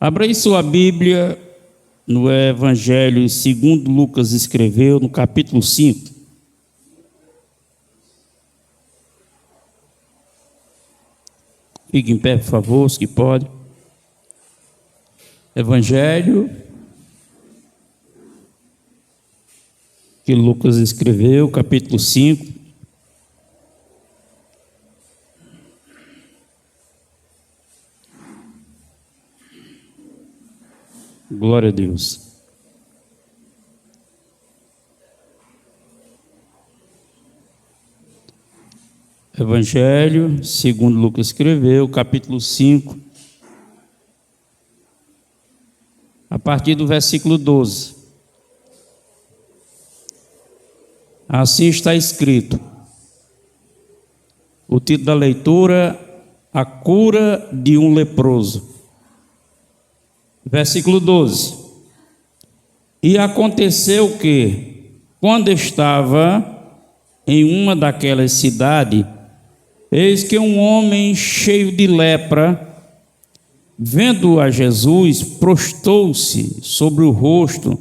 Abra aí sua Bíblia no Evangelho segundo Lucas escreveu, no capítulo 5. Fique em pé, por favor, os que podem. Evangelho que Lucas escreveu, capítulo 5. Glória a Deus. Evangelho, segundo Lucas escreveu, capítulo 5, a partir do versículo 12. Assim está escrito. O título da leitura: A cura de um leproso. Versículo 12. E aconteceu que, quando estava em uma daquelas cidades, eis que um homem cheio de lepra, vendo a Jesus, prostou-se sobre o rosto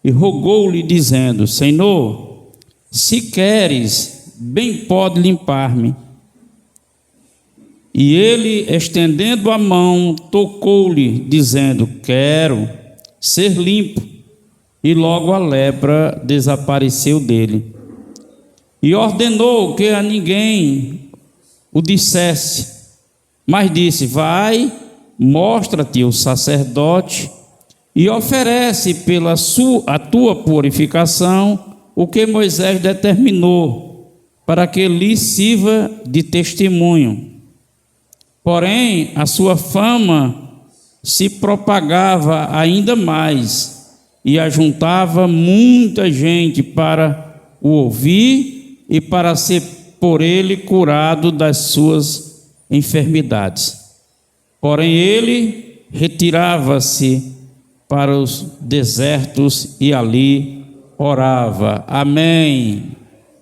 e rogou-lhe, dizendo: Senhor, se queres, bem pode limpar-me. E ele, estendendo a mão, tocou-lhe, dizendo: Quero ser limpo. E logo a lepra desapareceu dele. E ordenou que a ninguém o dissesse, mas disse: Vai, mostra-te ao sacerdote e oferece pela a tua purificação o que Moisés determinou, para que lhe sirva de testemunho. Porém, a sua fama se propagava ainda mais e ajuntava muita gente para o ouvir e para ser por ele curado das suas enfermidades. Porém, ele retirava-se para os desertos e ali orava. Amém.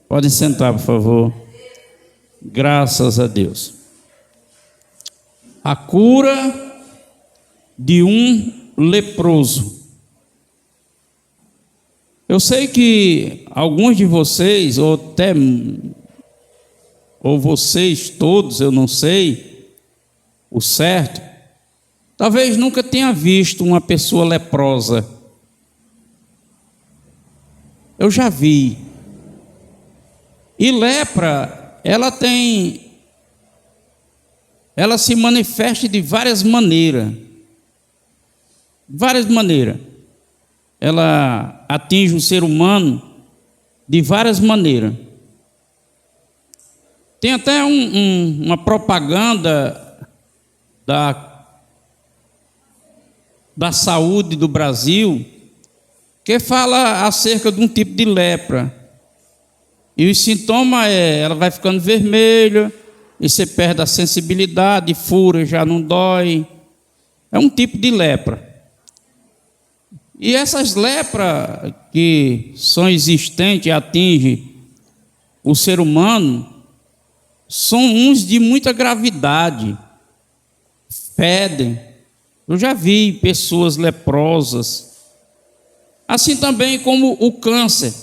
Podem sentar, por favor. Graças a Deus. A cura de um leproso. Eu sei que alguns de vocês, ou vocês todos, eu não sei o certo, talvez nunca tenha visto uma pessoa leprosa. Eu já vi. E lepra, ela se manifesta de várias maneiras. Várias maneiras. Ela atinge o ser humano de várias maneiras. Tem até uma propaganda da saúde do Brasil que fala acerca de um tipo de lepra. E os sintomas ela vai ficando vermelha, e você perde a sensibilidade, fura, já não dói. É um tipo de lepra. E essas lepras que são existentes e atingem o ser humano, são uns de muita gravidade, fedem. Eu já vi pessoas leprosas. Assim também como o câncer.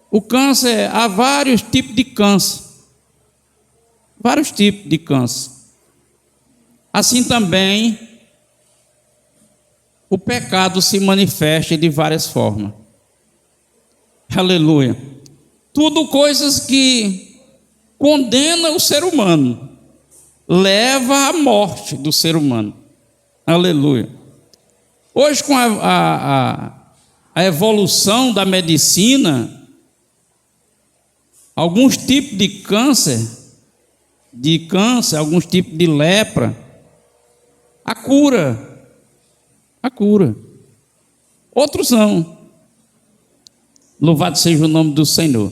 O câncer, há vários tipos de câncer. Vários tipos de câncer. Assim também, o pecado se manifesta de várias formas. Aleluia. Tudo coisas que condenam o ser humano, leva à morte do ser humano. Aleluia. Hoje, com a evolução da medicina, alguns tipos de câncer, alguns tipos de lepra, a cura. Outros não. Louvado seja o nome do Senhor.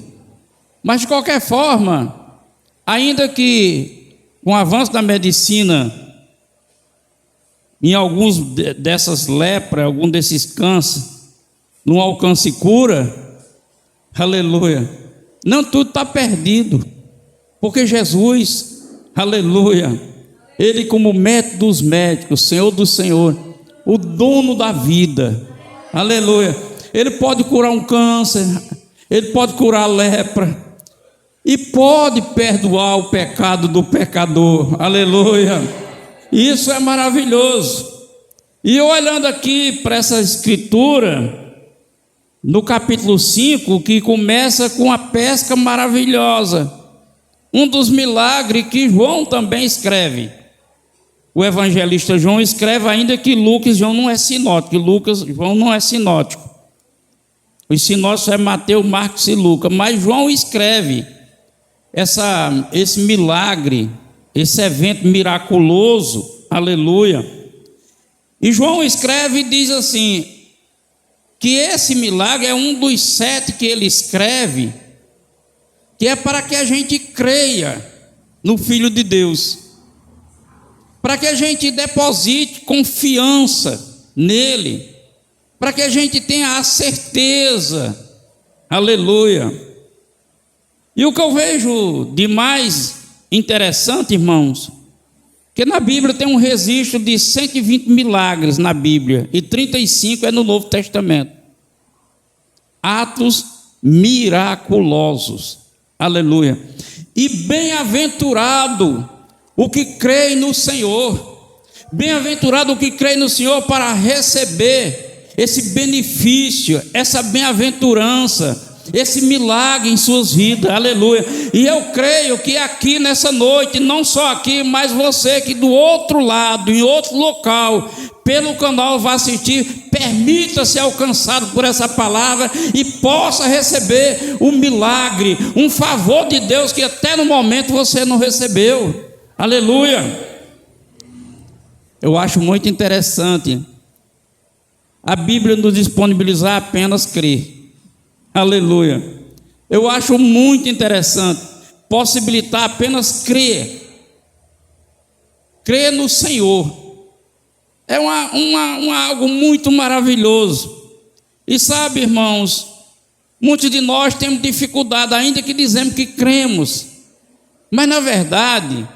Mas de qualquer forma, ainda que com o avanço da medicina, em alguns dessas lepras, algum desses cânceres, não alcance cura, aleluia, não tudo está perdido, porque Jesus, aleluia, Ele como médico dos médicos, Senhor do Senhor, o dono da vida. Aleluia. Ele pode curar um câncer, ele pode curar a lepra e pode perdoar o pecado do pecador. Aleluia. Isso é maravilhoso. E olhando aqui para essa escritura, no capítulo 5, que começa com a pesca maravilhosa, um dos milagres que João também escreve. O evangelista João escreve ainda que Lucas, João não é sinótico, João não é sinótico. Os sinóticos é Mateus, Marcos e Lucas, mas João escreve esse milagre, esse evento miraculoso, aleluia. E João escreve e diz assim, que esse milagre é um dos 7 que ele escreve, que é para que a gente creia no Filho de Deus, para que a gente deposite confiança nele, para que a gente tenha a certeza, aleluia. E o que eu vejo de mais interessante, irmãos, que na Bíblia tem um registro de 120 milagres na Bíblia, e 35 é no Novo Testamento. Atos miraculosos, aleluia. E bem-aventurado o que crê no Senhor, bem-aventurado o que crê no Senhor para receber esse benefício, essa bem-aventurança, esse milagre em suas vidas, aleluia. E eu creio que aqui nessa noite, não só aqui, mas você que do outro lado, em outro local, pelo canal vai assistir, permita-se alcançado por essa palavra e possa receber um milagre, um favor de Deus que até no momento você não recebeu, aleluia. Eu acho muito interessante a Bíblia nos disponibilizar apenas crer. Aleluia. Eu acho muito interessante possibilitar apenas crer no Senhor. É algo muito maravilhoso. E sabe, irmãos, muitos de nós temos dificuldade, ainda que dizemos que cremos, mas na verdade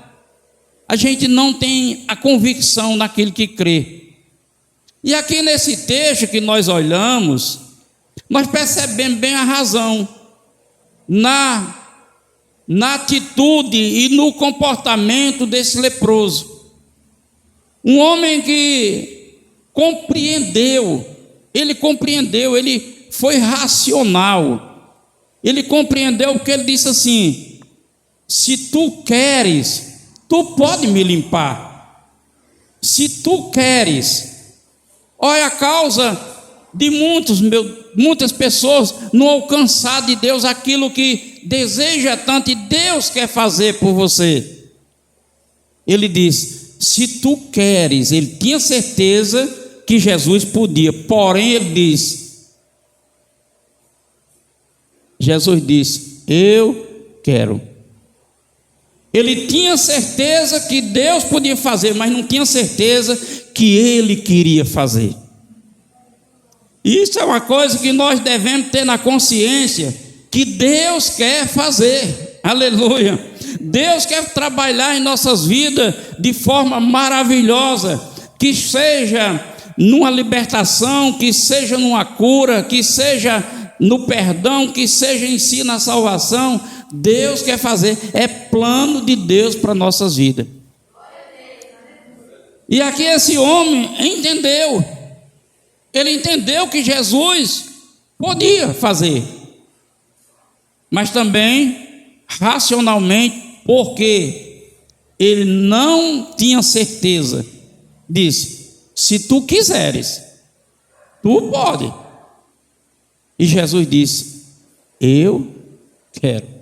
a gente não tem a convicção naquilo que crê. E aqui nesse texto que nós olhamos, nós percebemos bem a razão na atitude e no comportamento desse leproso. Um homem que compreendeu, ele foi racional, ele compreendeu porque ele disse assim: se tu queres, tu pode me limpar, se tu queres. Olha a causa de muitas pessoas não alcançar de Deus aquilo que deseja tanto e Deus quer fazer por você. Ele diz: se tu queres. Ele tinha certeza que Jesus podia, porém ele diz, Jesus disse: eu quero. Ele tinha certeza que Deus podia fazer, mas não tinha certeza que ele queria fazer. Isso é uma coisa que nós devemos ter na consciência, que Deus quer fazer, aleluia. Deus quer trabalhar em nossas vidas de forma maravilhosa, que seja numa libertação, que seja numa cura, que seja no perdão, que seja em si na salvação. Deus quer fazer, é plano de Deus para nossas vidas. E aqui esse homem entendeu, ele entendeu que Jesus podia fazer, mas também racionalmente, porque ele não tinha certeza, disse: se tu quiseres, tu pode. E Jesus disse: eu quero.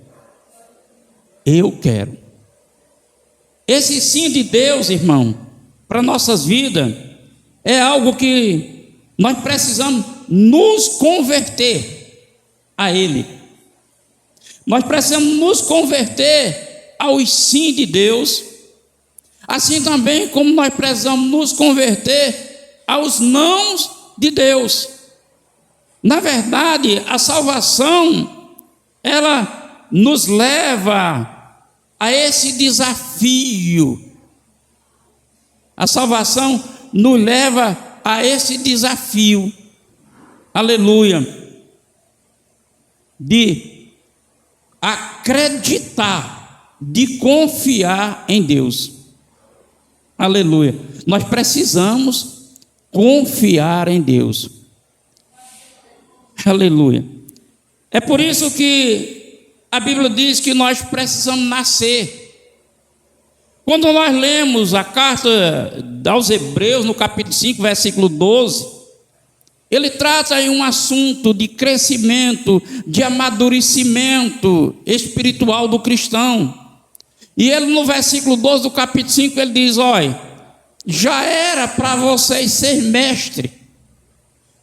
Eu quero. Esse sim de Deus, irmão, para nossas vidas, é algo que nós precisamos nos converter a Ele. Nós precisamos nos converter aos sim de Deus, assim também como nós precisamos nos converter aos nãos de Deus. Na verdade, a salvação, ela nos leva a esse desafio. A salvação nos leva a esse desafio, aleluia, de acreditar, de confiar em Deus, aleluia. Nós precisamos confiar em Deus, aleluia. É por isso que a Bíblia diz que nós precisamos nascer. Quando nós lemos a carta aos Hebreus, no capítulo 5, versículo 12, ele trata aí um assunto de crescimento, de amadurecimento espiritual do cristão. E ele, no versículo 12 do capítulo 5, ele diz: olha, já era para vocês ser mestre,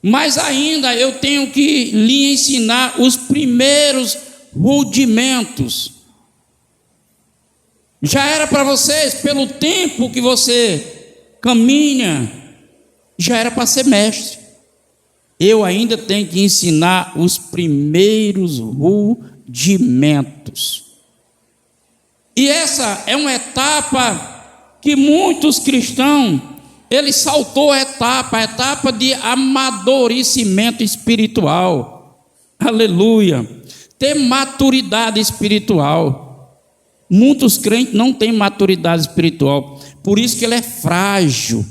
mas ainda eu tenho que lhe ensinar os primeiros rudimentos. Já era para vocês, pelo tempo que você caminha, já era para ser mestre. Eu ainda tenho que ensinar os primeiros rudimentos. E essa é uma etapa que muitos cristãos, ele saltou a etapa de amadurecimento espiritual. Aleluia. Ter maturidade espiritual. Muitos crentes não têm maturidade espiritual, por isso que ele é frágil,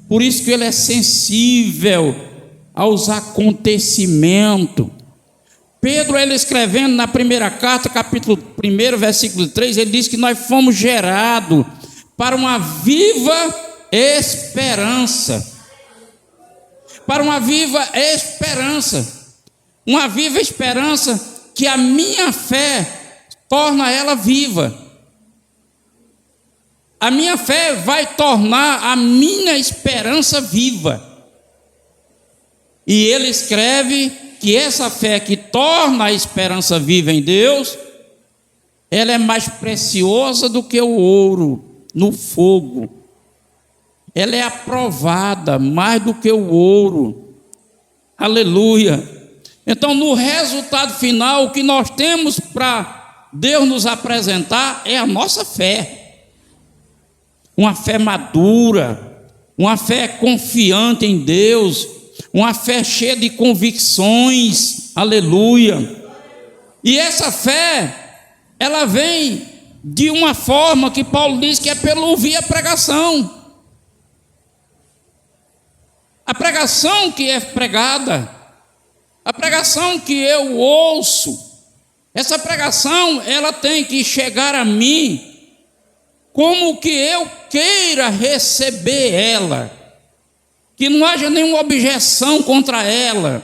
por isso que ele é sensível aos acontecimentos. Pedro, ele escrevendo na primeira carta, capítulo 1, versículo 3, ele diz que nós fomos gerados para uma viva esperança. Para uma viva esperança. Uma viva esperança que a minha fé torna ela viva. A minha fé vai tornar a minha esperança viva. E ele escreve que essa fé que torna a esperança viva em Deus, ela é mais preciosa do que o ouro no fogo. Ela é aprovada mais do que o ouro. Aleluia. Então, no resultado final, o que nós temos para Deus nos apresentar é a nossa fé, uma fé madura, uma fé confiante em Deus, uma fé cheia de convicções, aleluia. E essa fé, ela vem de uma forma que Paulo diz que é pelo ouvir a pregação. A pregação que é pregada, a pregação que eu ouço, essa pregação, ela tem que chegar a mim como que eu queira receber ela, que não haja nenhuma objeção contra ela,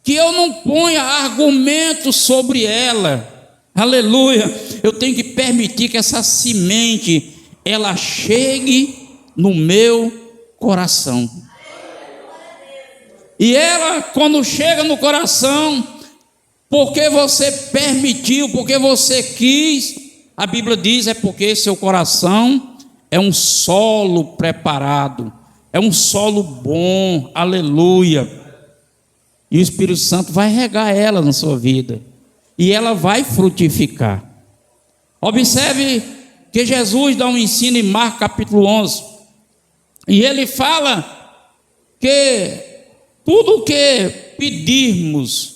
que eu não ponha argumentos sobre ela, aleluia. Eu tenho que permitir que essa semente, ela chegue no meu coração, e ela, quando chega no coração, porque você permitiu, porque você quis, a Bíblia diz, é porque seu coração é um solo preparado, é um solo bom, aleluia. E o Espírito Santo vai regar ela na sua vida, e ela vai frutificar. Observe que Jesus dá um ensino em Marcos capítulo 11, e ele fala que tudo o que pedirmos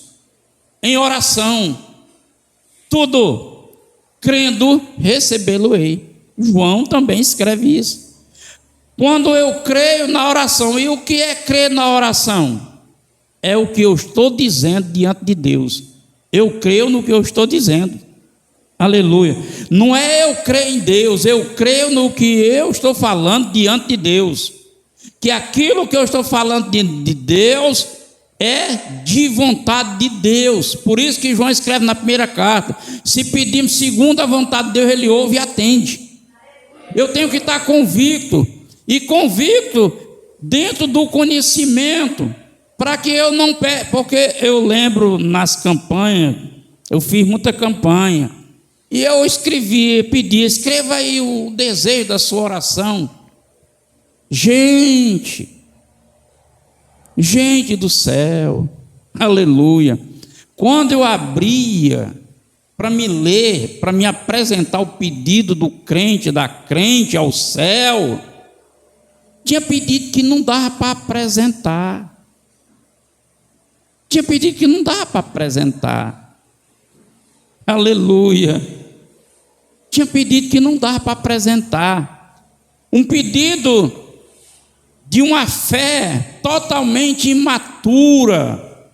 em oração, tudo crendo, recebê-lo-ei. João também escreve isso. Quando eu creio na oração, e o que é crer na oração? É o que eu estou dizendo diante de Deus. Eu creio no que eu estou dizendo. Aleluia. Não é eu creio em Deus, eu creio no que eu estou falando diante de Deus. Que aquilo que eu estou falando de Deus é de vontade de Deus. Por isso que João escreve na primeira carta: se pedimos segundo a vontade de Deus, Ele ouve e atende. Eu tenho que estar convicto, e convicto dentro do conhecimento, para que eu não perca. Porque eu lembro nas campanhas, eu fiz muita campanha, e eu escrevi, pedi, escreva aí o desejo da sua oração. Gente do céu, aleluia. Quando eu abria para me ler, para me apresentar o pedido do crente, da crente ao céu, Tinha pedido que não dava para apresentar. Tinha pedido que não dava para apresentar. Aleluia. Tinha pedido que não dava para apresentar. Um pedido de uma fé totalmente imatura.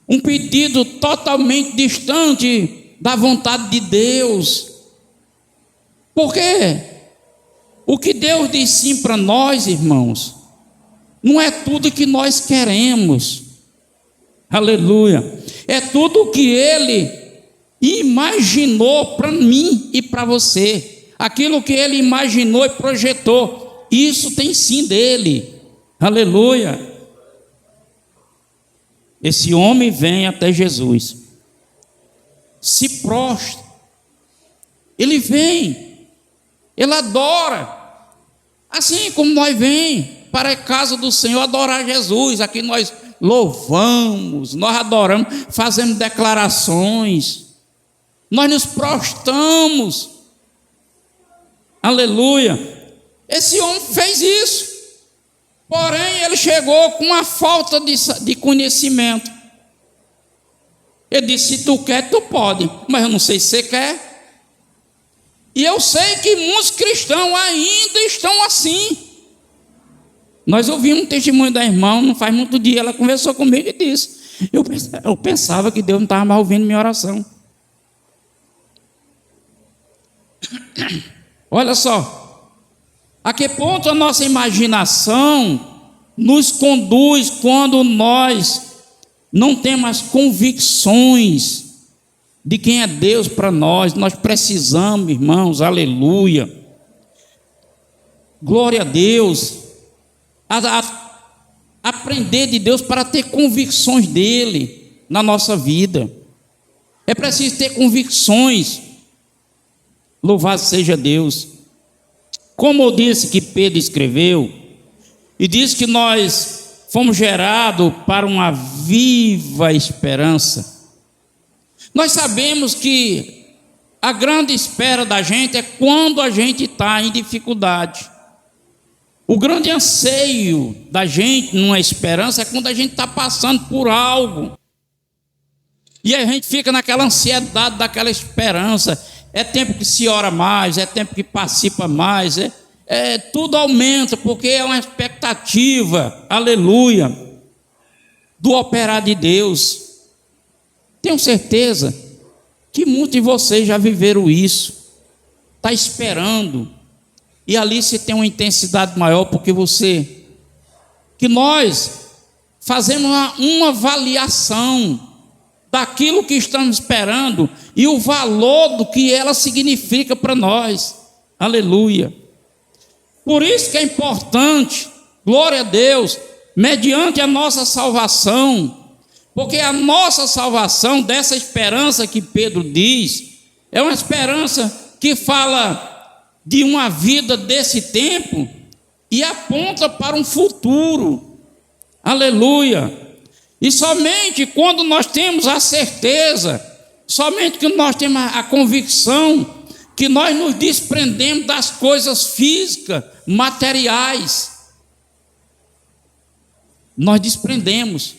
Um pedido totalmente distante da vontade de Deus. Por quê? O que Deus diz sim para nós, irmãos, não é tudo que nós queremos. Aleluia. É tudo o que Ele imaginou para mim e para você. Aquilo que Ele imaginou e projetou, isso tem sim dele. Aleluia. Esse homem vem até Jesus, se prostra, ele vem, ele adora, assim como nós vem para a casa do Senhor adorar Jesus. Aqui nós louvamos, nós adoramos, fazemos declarações, nós nos prostramos. Aleluia. Esse homem fez isso, porém ele chegou com uma falta de conhecimento. Ele disse: se tu quer, tu pode, mas eu não sei se você quer. E eu sei que muitos cristãos ainda estão assim. Nós ouvimos um testemunho da irmã, não faz muito dia, ela conversou comigo e disse: eu pensava que Deus não estava mais ouvindo minha oração. Olha só, a que ponto a nossa imaginação nos conduz quando nós não temos as convicções de quem é Deus para nós. Nós precisamos, irmãos, aleluia, glória a Deus, aprender de Deus para ter convicções dele na nossa vida. É preciso ter convicções. Louvado seja Deus. Como eu disse que Pedro escreveu, e diz que nós fomos gerados para uma viva esperança. Nós sabemos que a grande espera da gente é quando a gente está em dificuldade. O grande anseio da gente numa esperança é quando a gente está passando por algo. E a gente fica naquela ansiedade daquela esperança. É tempo que se ora mais, é tempo que participa mais, tudo aumenta, porque é uma expectativa, aleluia, do operar de Deus. Tenho certeza que muitos de vocês já viveram isso, está esperando, e ali você tem uma intensidade maior, porque que nós fazemos uma avaliação daquilo que estamos esperando e o valor do que ela significa para nós, aleluia. Por isso que é importante, glória a Deus, mediante a nossa salvação, porque a nossa salvação, dessa esperança que Pedro diz, é uma esperança que fala de uma vida desse tempo e aponta para um futuro, aleluia. E somente quando nós temos a certeza, somente quando nós temos a convicção, que nós nos desprendemos das coisas físicas, materiais. Nós desprendemos,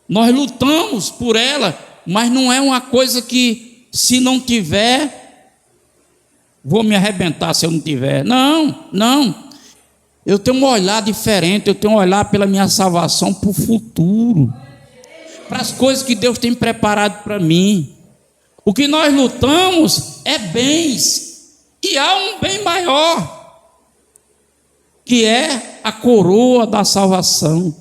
nós lutamos por ela, mas não é uma coisa que, se não tiver, vou me arrebentar se eu não tiver. Não. Eu tenho um olhar diferente, eu tenho um olhar pela minha salvação para o futuro, para as coisas que Deus tem preparado para mim. O que nós lutamos é bens, e há um bem maior, que é a coroa da salvação.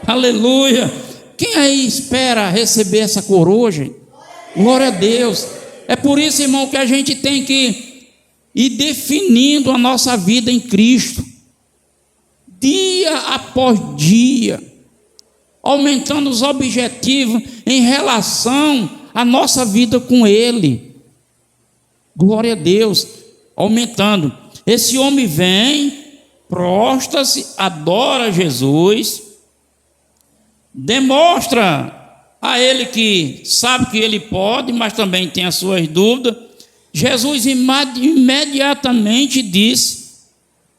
Aleluia. Quem aí espera receber essa coroa, gente? Glória a Deus. É por isso, irmão, que a gente tem que ir definindo a nossa vida em Cristo, dia após dia, aumentando os objetivos em relação à nossa vida com Ele. Glória a Deus, aumentando. Esse homem vem, prostra-se, adora Jesus, demonstra a ele que sabe que ele pode, mas também tem as suas dúvidas. Jesus imediatamente disse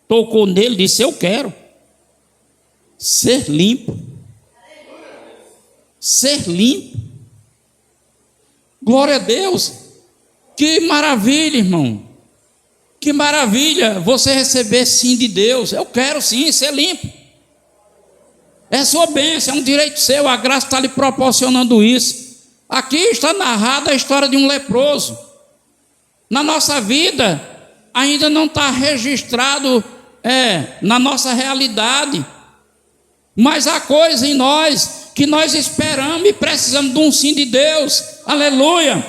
tocou nele e disse: eu quero ser limpo. Ser limpo. Glória a Deus. Que maravilha, irmão. Que maravilha você receber sim de Deus. Eu quero sim ser limpo. É sua bênção, é um direito seu. A graça está lhe proporcionando isso. Aqui está narrada a história de um leproso. Na nossa vida ainda não está registrado na nossa realidade, mas há coisa em nós que nós esperamos e precisamos de um sim de Deus. Aleluia.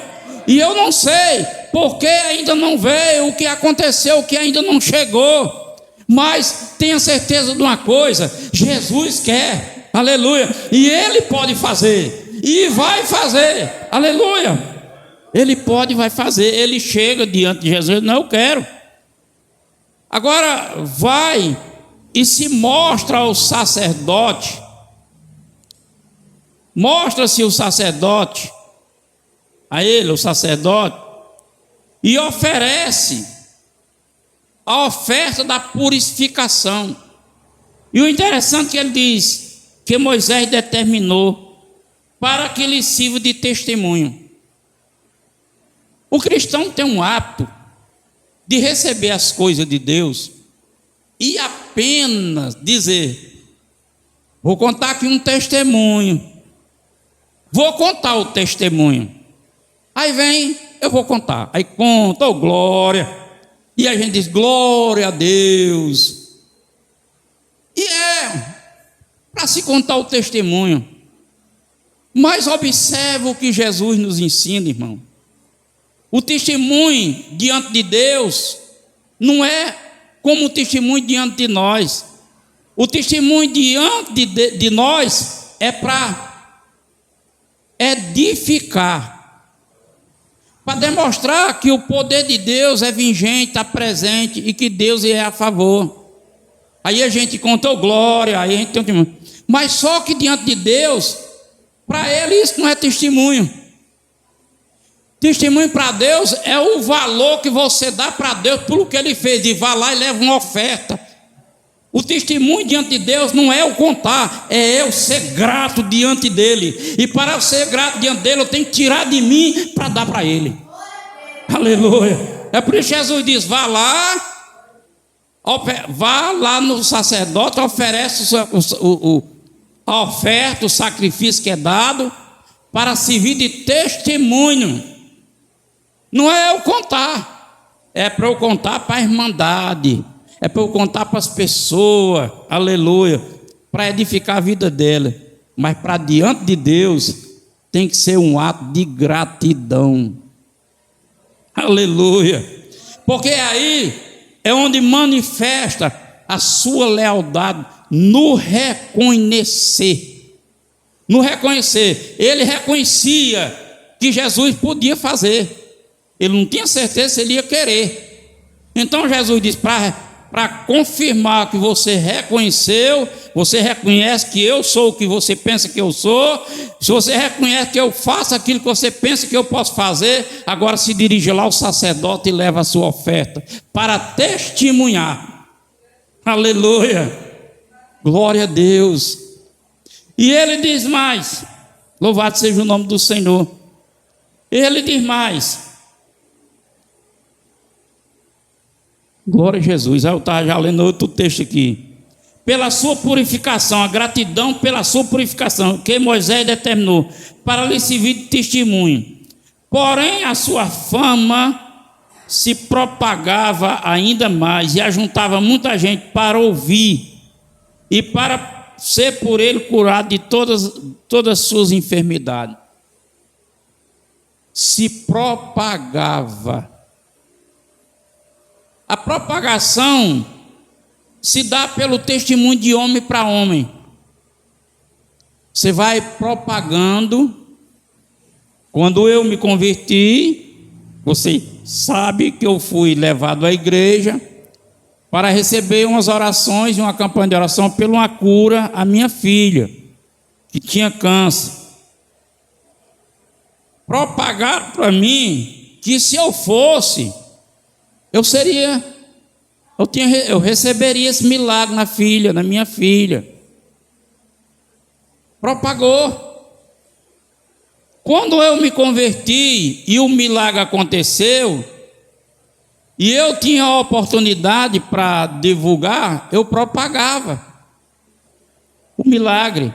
E eu não sei porque ainda não veio, o que aconteceu, o que ainda não chegou, mas tenha certeza de uma coisa: Jesus quer. Aleluia. E Ele pode fazer e vai fazer. Aleluia. Ele pode e vai fazer. Ele chega diante de Jesus: não, eu quero. Agora vai e se mostra ao sacerdote. Mostra-se o sacerdote a ele, o sacerdote, e oferece a oferta da purificação. E o interessante é que ele diz que Moisés determinou para que lhe sirva de testemunho. O cristão tem um hábito de receber as coisas de Deus e apenas dizer: vou contar aqui um testemunho, vou contar o testemunho. Aí vem, eu vou contar. Aí conta, oh glória. E a gente diz: glória a Deus. E para se contar o testemunho. Mas observa o que Jesus nos ensina, irmão. O testemunho diante de Deus não é como o testemunho diante de nós. O testemunho diante de nós é para edificar, para demonstrar que o poder de Deus é vigente, está presente e que Deus é a favor. Aí a gente conta glória, aí a gente tem um testemunho. Mas só que diante de Deus, para Ele isso não é testemunho. Testemunho para Deus é o valor que você dá para Deus pelo que Ele fez, e vá lá e leva uma oferta. O testemunho diante de Deus não é eu contar, é eu ser grato diante dEle. E para eu ser grato diante dEle, eu tenho que tirar de mim para dar para Ele. Aleluia. É por isso que Jesus diz: vá lá no sacerdote, oferece a oferta, o sacrifício que é dado, para servir de testemunho. Não é eu contar, é para eu contar para a irmandade, é para eu contar para as pessoas, aleluia, para edificar a vida dela. Mas para diante de Deus tem que ser um ato de gratidão, aleluia, porque aí é onde manifesta a sua lealdade, no reconhecer. No reconhecer, ele reconhecia que Jesus podia fazer. Ele não tinha certeza se ele ia querer. Então Jesus disse: para confirmar que você reconheceu, você reconhece que eu sou o que você pensa que eu sou, se você reconhece que eu faço aquilo que você pensa que eu posso fazer, agora se dirige lá ao sacerdote e leva a sua oferta, para testemunhar. Aleluia, glória a Deus. E ele diz mais, louvado seja o nome do Senhor, ele diz mais, glória a Jesus. Eu estava já lendo outro texto aqui. Pela sua purificação, a gratidão pela sua purificação, que Moisés determinou, para lhe servir de testemunho. Porém, a sua fama se propagava ainda mais e ajuntava muita gente para ouvir e para ser por ele curado de todas as suas enfermidades. Se propagava. A propagação se dá pelo testemunho de homem para homem. Você vai propagando. Quando eu me converti, você sabe que eu fui levado à igreja para receber umas orações e uma campanha de oração pela uma cura à minha filha, que tinha câncer. Propagaram para mim que se eu fosse, eu seria eu receberia esse milagre na minha filha. Propagou. Quando eu me converti e o milagre aconteceu, e eu tinha a oportunidade para divulgar, eu propagava o milagre.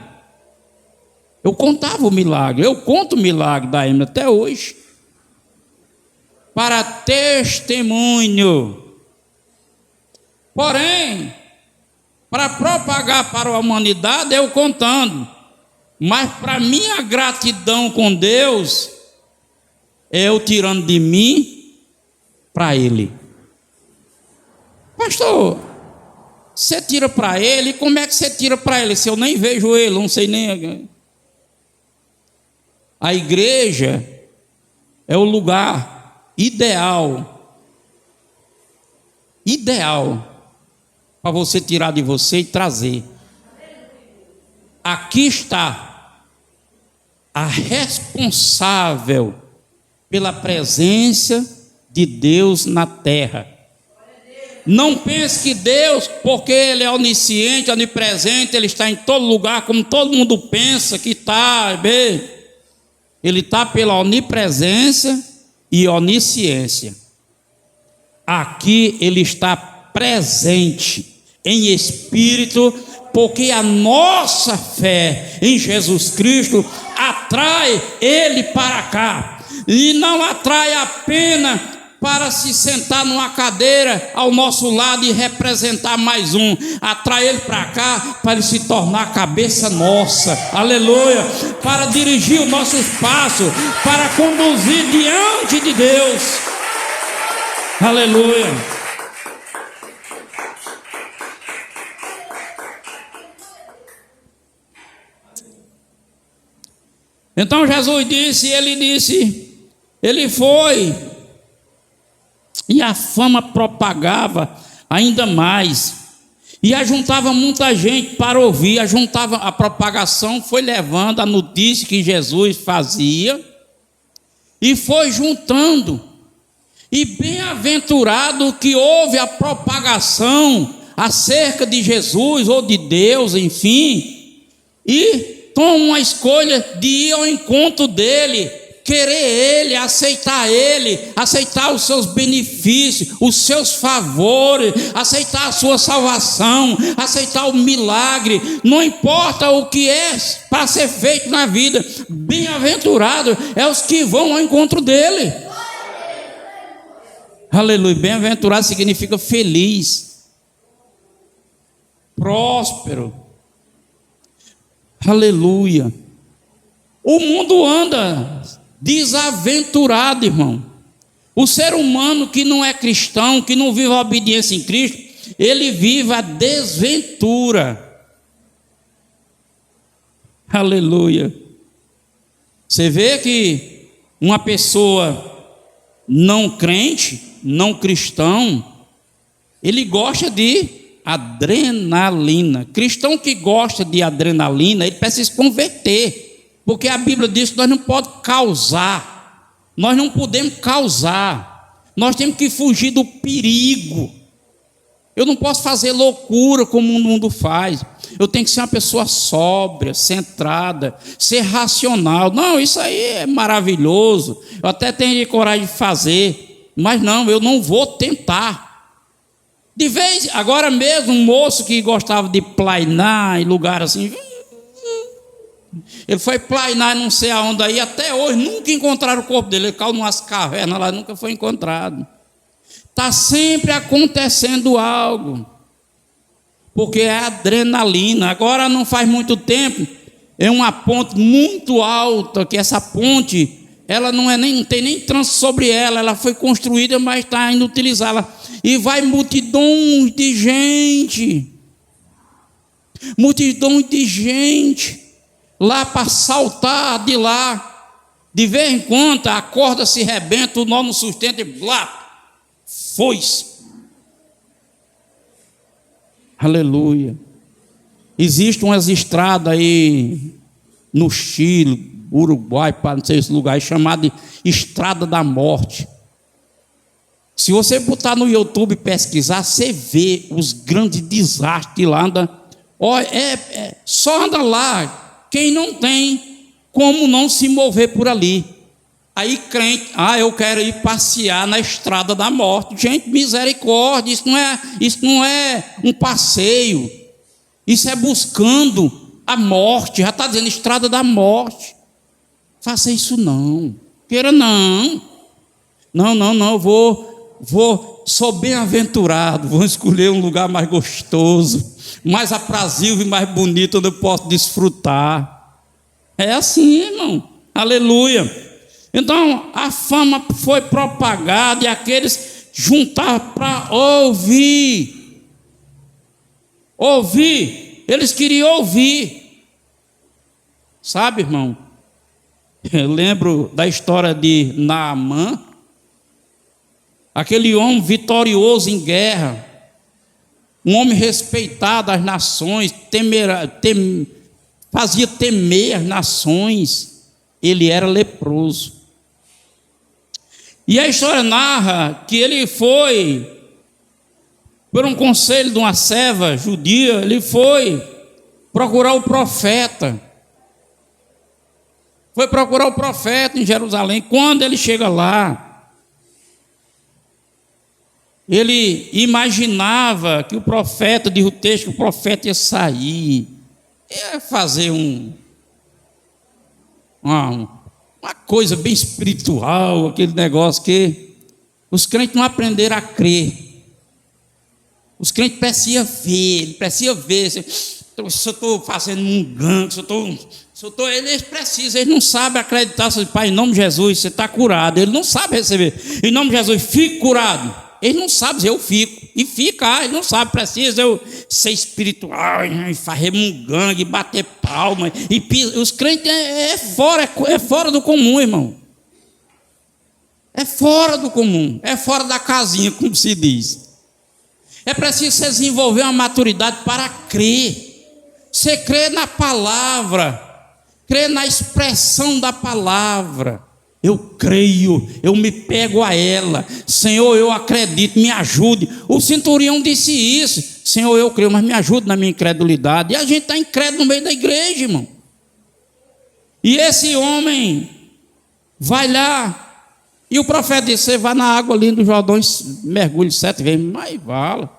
Eu contava o milagre, eu conto o milagre da Emily até hoje. Para testemunho. Porém, para propagar para a humanidade, eu contando. Mas para minha gratidão com Deus, é eu tirando de mim para Ele. Pastor, você tira para Ele, como é que você tira para Ele? Se eu nem vejo Ele, não sei nem... A igreja é o lugar ideal para você tirar de você e trazer. Aqui está a responsável pela presença de Deus na terra. Não pense que Deus, porque Ele é onisciente, onipresente, Ele está em todo lugar, como todo mundo pensa que está. Ele está pela onipresença e onisciência. Aqui Ele está presente em espírito, porque a nossa fé em Jesus Cristo atrai Ele para cá. E não atrai apenas para se sentar numa cadeira ao nosso lado e representar mais um. Atrai Ele para cá para Ele se tornar a cabeça nossa. Aleluia. Para dirigir os nossos passos, para conduzir diante de Deus. Aleluia. Então Jesus disse, Ele foi, e a fama propagava ainda mais, e ajuntava muita gente para ouvir, a propagação foi levando a notícia que Jesus fazia, e foi juntando, e bem-aventurado que houve a propagação acerca de Jesus, ou de Deus, enfim, e toma uma escolha de ir ao encontro dele, querer ele, aceitar os seus benefícios, os seus favores, aceitar a sua salvação, aceitar o milagre, não importa o que é para ser feito na vida, bem-aventurado é os que vão ao encontro dele. Aleluia. Bem-aventurado significa feliz, próspero. Aleluia. O mundo anda desaventurado, irmão. O ser humano que não é cristão, que não vive a obediência em Cristo, ele vive a desventura. Aleluia. Você vê que uma pessoa não crente, não cristão, ele gosta de adrenalina. Cristão que gosta de adrenalina, ele precisa se converter, porque a Bíblia diz que nós não podemos causar, nós não podemos causar, nós temos que fugir do perigo. Eu não posso fazer loucura como o mundo faz, eu tenho que ser uma pessoa sóbria, centrada, ser racional. Não, isso aí é maravilhoso, eu até tenho coragem de fazer, mas não, eu não vou tentar. De vez, agora mesmo, um moço que gostava de plainar em lugar assim, ele foi plainar não sei aonde aí, até hoje nunca encontraram o corpo dele, ele caiu em umas cavernas lá, nunca foi encontrado. Está sempre acontecendo algo, porque é adrenalina. Agora não faz muito tempo, é uma ponte muito alta, que essa ponte, ela não tem nem trânsito sobre ela, ela foi construída, mas está inutilizada. E vai multidões de gente, lá para saltar de lá. De vez em quando a corda se rebenta, o nó não sustenta e blá, foi-se. Aleluia. Existem umas estradas aí no Chile, Uruguai, para não sei esse lugar, chamado de Estrada da Morte. Se você botar no YouTube e pesquisar, você vê os grandes desastres que lá anda. Só anda lá quem não tem como não se mover por ali. Aí crente, eu quero ir passear na estrada da morte. Gente, misericórdia, isso não é um passeio. Isso é buscando a morte. Já está dizendo estrada da morte. Faça isso não. Queira não. Não, eu sou bem-aventurado, vou escolher um lugar mais gostoso, mais aprazível e mais bonito, onde eu posso desfrutar. É assim, irmão. Aleluia. Então, a fama foi propagada e aqueles juntaram para ouvir. Eles queriam ouvir. Sabe, irmão? Eu lembro da história de Naamã, aquele homem vitorioso em guerra, um homem respeitado às nações, fazia temer as nações. Ele era leproso. E a história narra que ele foi, por um conselho de uma serva judia, ele foi procurar o profeta. Foi procurar o profeta em Jerusalém. Quando ele chega lá, ele imaginava que o profeta, diz o texto, que o profeta ia sair, ia fazer uma coisa bem espiritual, aquele negócio que os crentes não aprenderam a crer. Os crentes precisam ver, se eu estou fazendo um gangue, eles precisam, eles não sabem acreditar. Pai, em nome de Jesus, você está curado. Ele não sabe receber. Em nome de Jesus, fique curado. Ele não sabe dizer eu fico. E fica, ele não sabe, precisa eu ser espiritual, fazer um gangue, bater palma. Os crentes é fora do comum, irmão. É fora do comum, é fora da casinha, como se diz. É preciso você desenvolver uma maturidade para crer. Você crê na palavra, crê na expressão da palavra. Eu creio, eu me pego a ela. Senhor, eu acredito, me ajude. O centurião disse isso. Senhor, eu creio, mas me ajude na minha incredulidade. E a gente está incrédulo no meio da igreja, irmão. E esse homem vai lá, e o profeta disse: você vai na água ali do Jordão, mergulhe 7 vezes. Mas vala.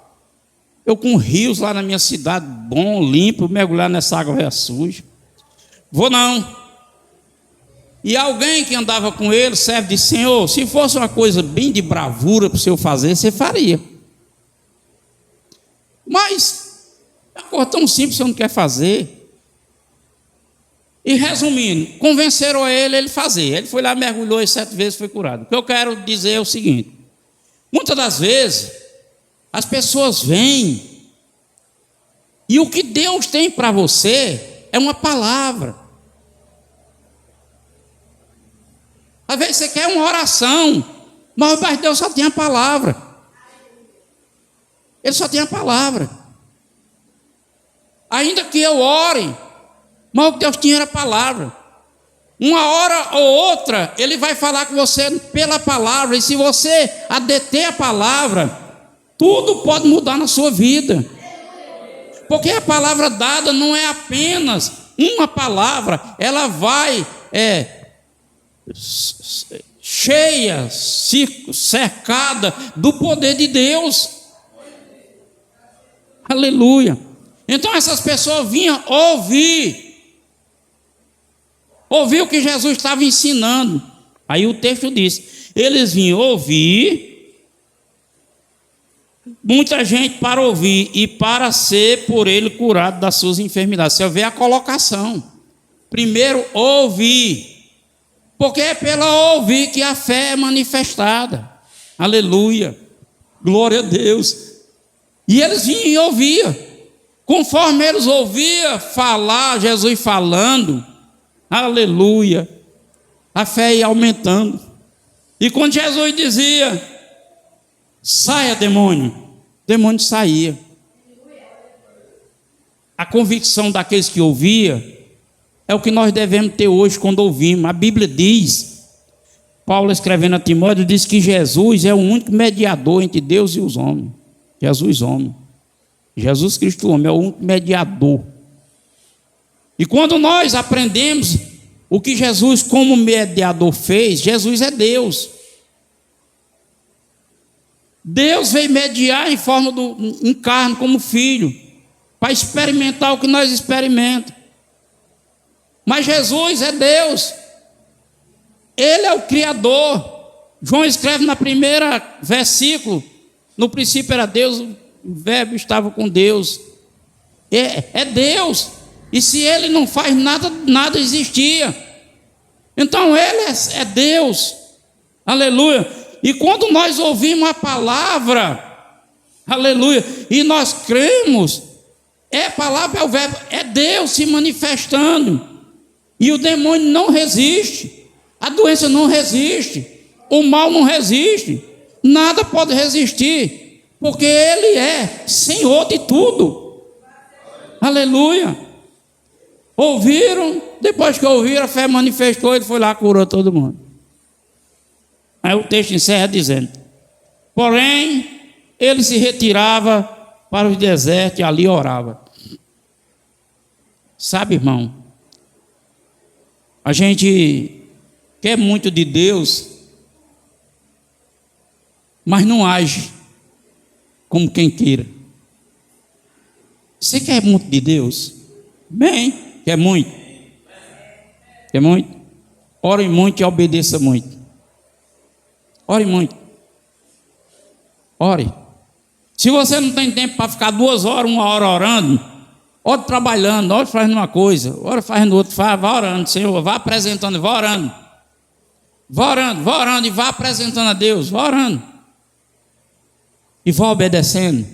Eu com rios lá na minha cidade, bom, limpo, mergulhar nessa água velha suja. Vou não. E alguém que andava com ele, serve, disse: Senhor, se fosse uma coisa bem de bravura para o senhor fazer, você faria. Mas é uma coisa tão simples, o senhor não quer fazer. E resumindo, convenceram ele fazer. Ele foi lá, mergulhou e 7 vezes foi curado. O que eu quero dizer é o seguinte: muitas das vezes as pessoas vêm e o que Deus tem para você é uma palavra. Às vezes você quer uma oração, mas Deus só tem a palavra. Ele só tem a palavra. Ainda que eu ore, mas o que Deus tinha era a palavra. Uma hora ou outra, Ele vai falar com você pela palavra. E se você adeter a palavra, tudo pode mudar na sua vida. Porque a palavra dada não é apenas uma palavra. Ela vai cheia, cercada do poder de Deus. Aleluia. Então essas pessoas vinham ouvir o que Jesus estava ensinando. Aí o texto diz: eles vinham ouvir, muita gente para ouvir e para ser por ele curado das suas enfermidades. Você vê a colocação. Primeiro ouvir, porque é pela ouvir que a fé é manifestada. Aleluia, glória a Deus. E eles vinham e ouviam. Conforme eles ouviam falar, Jesus falando, aleluia, a fé ia aumentando. E quando Jesus dizia: saia demônio, o demônio saía. A convicção daqueles que ouviam é o que nós devemos ter hoje quando ouvimos. A Bíblia diz Paulo, escrevendo a Timóteo, diz que Jesus é o único mediador entre Deus e os homens. Jesus, homem. Jesus Cristo, homem, é o único mediador. E quando nós aprendemos o que Jesus, como mediador, fez, Jesus é Deus. Deus veio mediar em forma em carne, como filho, para experimentar o que nós experimentamos. Mas Jesus é Deus. Ele é o Criador. João escreve na primeira versículo: no princípio era Deus, o verbo estava com Deus. É Deus. E se ele não faz nada, nada existia. Então ele é Deus. Aleluia. E quando nós ouvimos a palavra, aleluia, e nós cremos, a palavra é o verbo, é Deus se manifestando. E o demônio não resiste, a doença não resiste, o mal não resiste, nada pode resistir, porque ele é Senhor de tudo. Aleluia. Ouviram, depois que ouviram, a fé manifestou, ele foi lá e curou todo mundo. Aí o texto encerra dizendo: porém, ele se retirava para o deserto e ali orava. Sabe, irmão, a gente quer muito de Deus, mas não age como quem queira. Você quer muito de Deus? Bem, quer muito? Quer muito? Ore muito e obedeça muito. Ore muito. Ore. Se você não tem tempo para ficar 2 horas, 1 hora orando, ore trabalhando, ore fazendo uma coisa, ore fazendo outra, vá orando, Senhor, vá apresentando, vá orando. Vá orando e vá apresentando a Deus, vá orando. E vá obedecendo.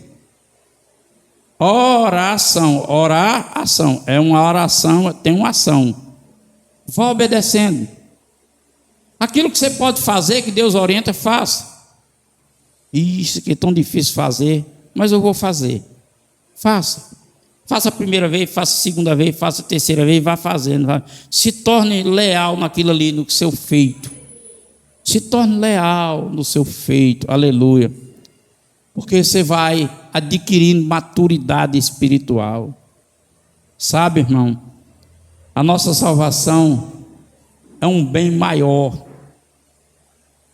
Oração, orar, ação. É uma oração, tem uma ação. Vá obedecendo. Aquilo que você pode fazer, que Deus orienta, faça. Isso que é tão difícil fazer, mas eu vou fazer. Faça. Faça a primeira vez, faça a segunda vez, faça a terceira vez, vá fazendo. Vá. Se torne leal naquilo ali, no seu feito. Se torne leal no seu feito. Aleluia. Porque você vai adquirindo maturidade espiritual. Sabe, irmão, a nossa salvação é um bem maior.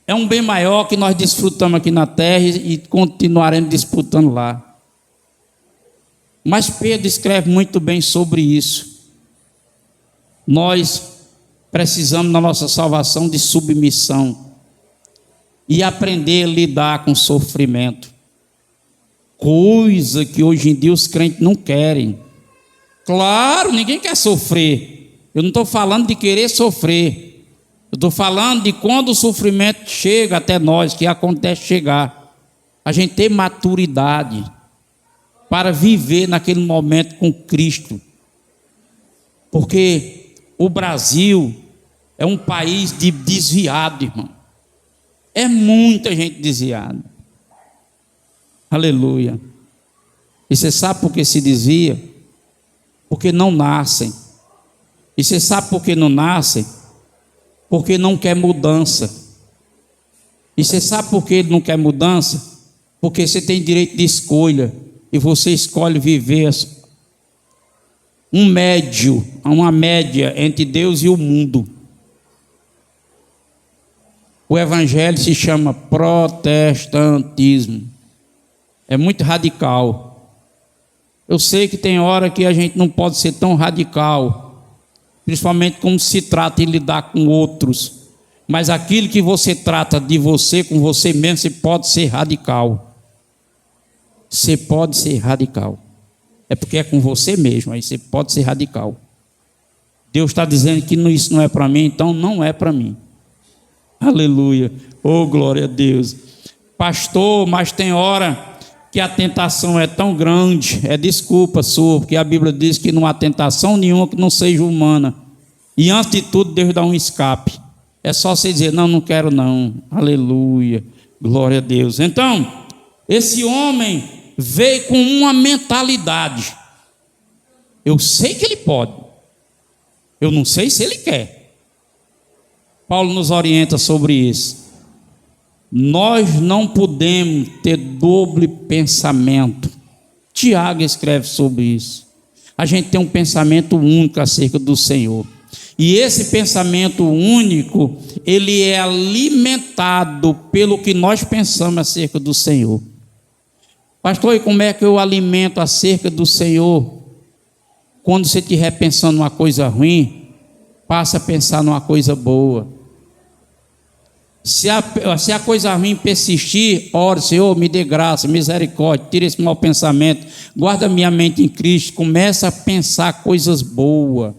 É um bem maior que nós desfrutamos aqui na terra e continuaremos disputando lá. Mas Pedro escreve muito bem sobre isso. Nós precisamos na nossa salvação de submissão e aprender a lidar com sofrimento. Coisa que hoje em dia os crentes não querem. Claro, ninguém quer sofrer. Eu não estou falando de querer sofrer. Eu estou falando de quando o sofrimento chega até nós, que acontece chegar. A gente ter maturidade para viver naquele momento com Cristo. Porque o Brasil é um país de desviado, irmão. É muita gente desviada. Aleluia. E você sabe por que se desvia? Porque não nascem. E você sabe por que não nascem? Porque não quer mudança. E você sabe por que ele não quer mudança? Porque você tem direito de escolha. E você escolhe viver uma média entre Deus e o mundo. O evangelho se chama protestantismo. É muito radical. Eu sei que tem hora que a gente não pode ser tão radical, principalmente como se trata de lidar com outros. Mas aquilo que você trata de você com você mesmo, você pode ser radical. Você pode ser radical. É porque é com você mesmo, aí você pode ser radical. Deus está dizendo que isso não é para mim, então não é para mim. Aleluia. Oh, glória a Deus. Pastor, mas tem hora que a tentação é tão grande, é desculpa sua, porque a Bíblia diz que não há tentação nenhuma que não seja humana. E antes de tudo, Deus dá um escape. É só você dizer, não quero não. Aleluia. Glória a Deus. Então, esse homem veio com uma mentalidade. Eu sei que ele pode. Eu não sei se ele quer. Paulo nos orienta sobre isso. Nós não podemos ter doble pensamento. Tiago escreve sobre isso. A gente tem um pensamento único acerca do Senhor. E esse pensamento único, ele é alimentado pelo que nós pensamos acerca do Senhor. Pastor, e como é que eu alimento acerca do Senhor? Quando você estiver pensando numa coisa ruim, passa a pensar numa coisa boa. Se a coisa ruim persistir, ore, Senhor, me dê graça, misericórdia, tira esse mau pensamento, guarda minha mente em Cristo, começa a pensar coisas boas,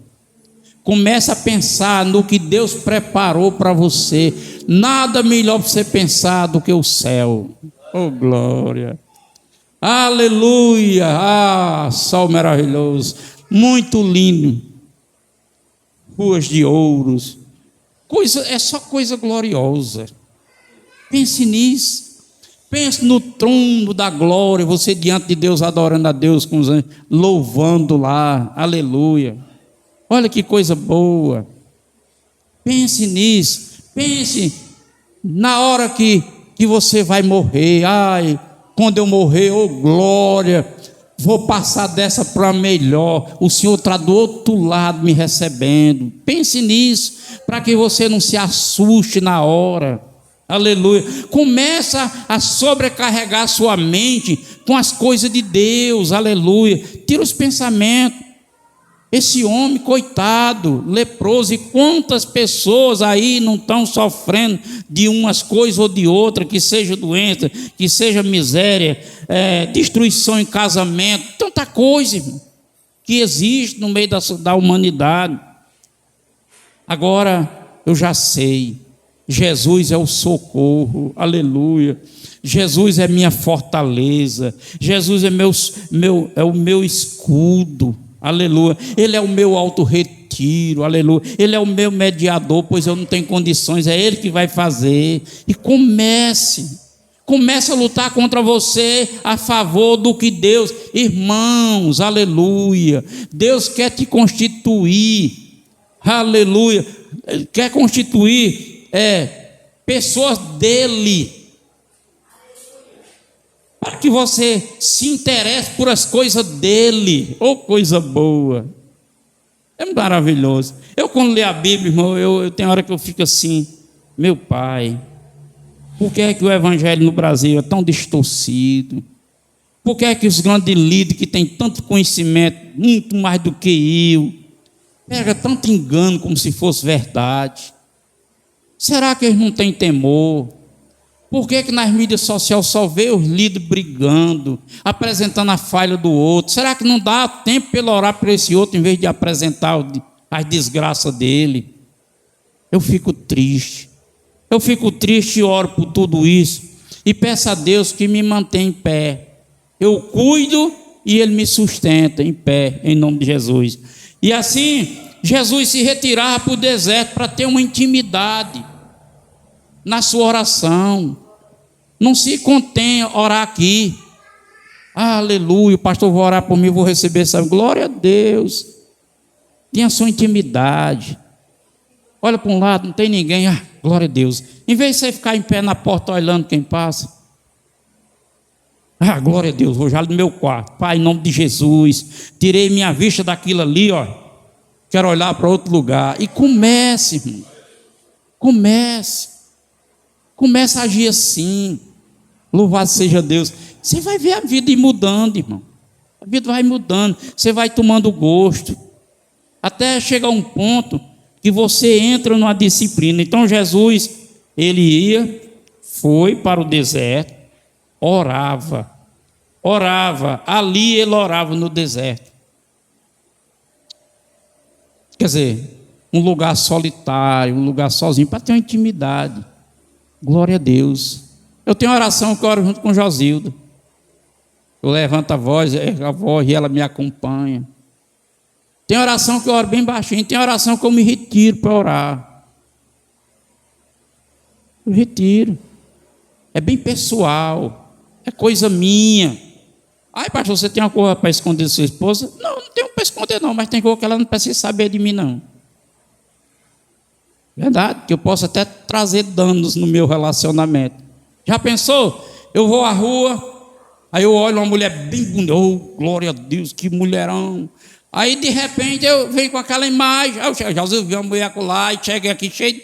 começa a pensar no que Deus preparou para você. Nada melhor para você pensar do que o céu. Oh, glória! Aleluia! Ah, sol maravilhoso, muito lindo, ruas de ouros. É só coisa gloriosa. Pense nisso. Pense no trono da glória, você diante de Deus, adorando a Deus com os anjos, louvando lá, aleluia. Olha que coisa boa. Pense nisso. Pense na hora que você vai morrer. Ai, quando eu morrer, oh glória, vou passar dessa para melhor. O Senhor está do outro lado me recebendo. Pense nisso, para que você não se assuste na hora. Aleluia. Começa a sobrecarregar sua mente com as coisas de Deus. Aleluia. Tira os pensamentos. Esse homem, coitado, leproso, e quantas pessoas aí não estão sofrendo de umas coisas ou de outras, que seja doença, que seja miséria, destruição em casamento, tanta coisa, irmão, que existe no meio da humanidade. Agora eu já sei, Jesus é o socorro, aleluia. Jesus é minha fortaleza, Jesus é o meu escudo. Aleluia, Ele é o meu alto retiro, aleluia, Ele é o meu mediador, pois eu não tenho condições, é Ele que vai fazer. E comece a lutar contra você a favor do que Deus, irmãos, aleluia, Deus quer te constituir, aleluia, quer constituir pessoas dEle, para que você se interesse por as coisas dele. Oh, coisa boa, é maravilhoso. Eu quando leio a Bíblia, irmão, eu tenho hora que eu fico assim, meu Pai, por que é que o evangelho no Brasil é tão distorcido? Por que é que os grandes líderes que têm tanto conhecimento, muito mais do que eu, pega tanto engano como se fosse verdade? Será que eles não têm temor? Por que nas mídias sociais só vê os líderes brigando, apresentando a falha do outro? Será que não dá tempo para ele orar por esse outro, em vez de apresentar as desgraças dele? Eu fico triste e oro por tudo isso, e peço a Deus que me mantenha em pé. Eu cuido e Ele me sustenta em pé, em nome de Jesus. E assim, Jesus se retirava para o deserto para ter uma intimidade na sua oração. Não se contenha orar aqui. Aleluia, o pastor vai orar por mim, vou receber essa glória a Deus. Tenha sua intimidade. Olha para um lado, não tem ninguém, glória a Deus. Em vez de você ficar em pé na porta olhando quem passa, glória a Deus, vou já no meu quarto. Pai, em nome de Jesus, tirei minha vista daquilo ali, quero olhar para outro lugar. E comece, irmão, comece a agir assim. Louvado seja Deus. Você vai ver a vida ir mudando, irmão. A vida vai mudando, você vai tomando gosto, até chegar um ponto que você entra numa disciplina. Então Jesus, ele foi para o deserto, orava, ali ele orava no deserto. Quer dizer, um lugar solitário, um lugar sozinho, para ter uma intimidade. Glória a Deus. Eu tenho oração que eu oro junto com Josilda. Eu levanto a voz e ela me acompanha. Tem oração que eu oro bem baixinho, tem oração que eu me retiro para orar. Eu retiro. É bem pessoal, é coisa minha. Ai, pastor, você tem uma coisa para esconder de sua esposa? Não tenho para esconder não, mas tem coisa que ela não precisa saber de mim não. Verdade, que eu posso até trazer danos no meu relacionamento. Já pensou? Eu vou à rua, aí eu olho uma mulher bem bonita, oh, glória a Deus, que mulherão. Aí de repente eu venho com aquela imagem, Jesus viu uma mulher lá e cheguei aqui cheio de...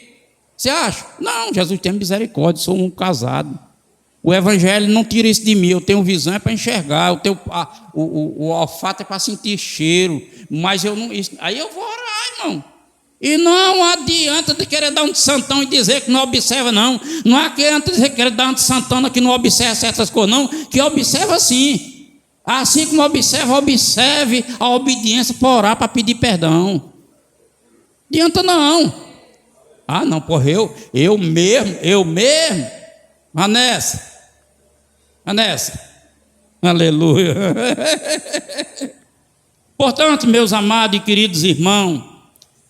Você acha? Não, Jesus tem misericórdia, sou um casado. O evangelho não tira isso de mim, eu tenho visão é para enxergar, o olfato é para sentir cheiro, mas eu não... Aí eu vou orar, irmão. E não adianta de querer dar um de santão e dizer que não observa, não. Não adianta de querer dar um de santana que não observa certas coisas, não. Que observa sim. Assim como observa, observe a obediência para orar, para pedir perdão. Adianta não. Ah, não, porra, eu mesmo. Vanessa. Aleluia. Portanto, meus amados e queridos irmãos,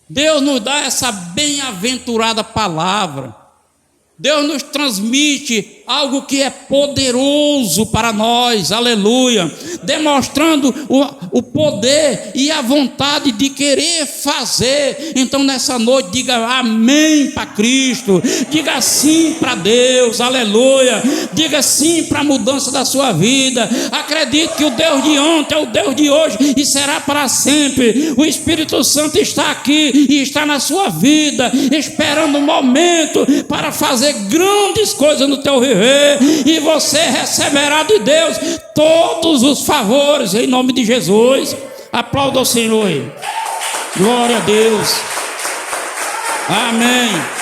Deus nos dá essa bem-aventurada palavra. Deus nos transmite algo que é poderoso para nós, aleluia, demonstrando o poder e a vontade de querer fazer. Então nessa noite diga amém para Cristo, diga sim para Deus, aleluia, diga sim para a mudança da sua vida. Acredite que o Deus de ontem é o Deus de hoje e será para sempre. O Espírito Santo está aqui e está na sua vida, esperando um momento para fazer grandes coisas no teu viver, e você receberá de Deus todos os favores em nome de Jesus. Aplauda o Senhor. Glória a Deus. Amém.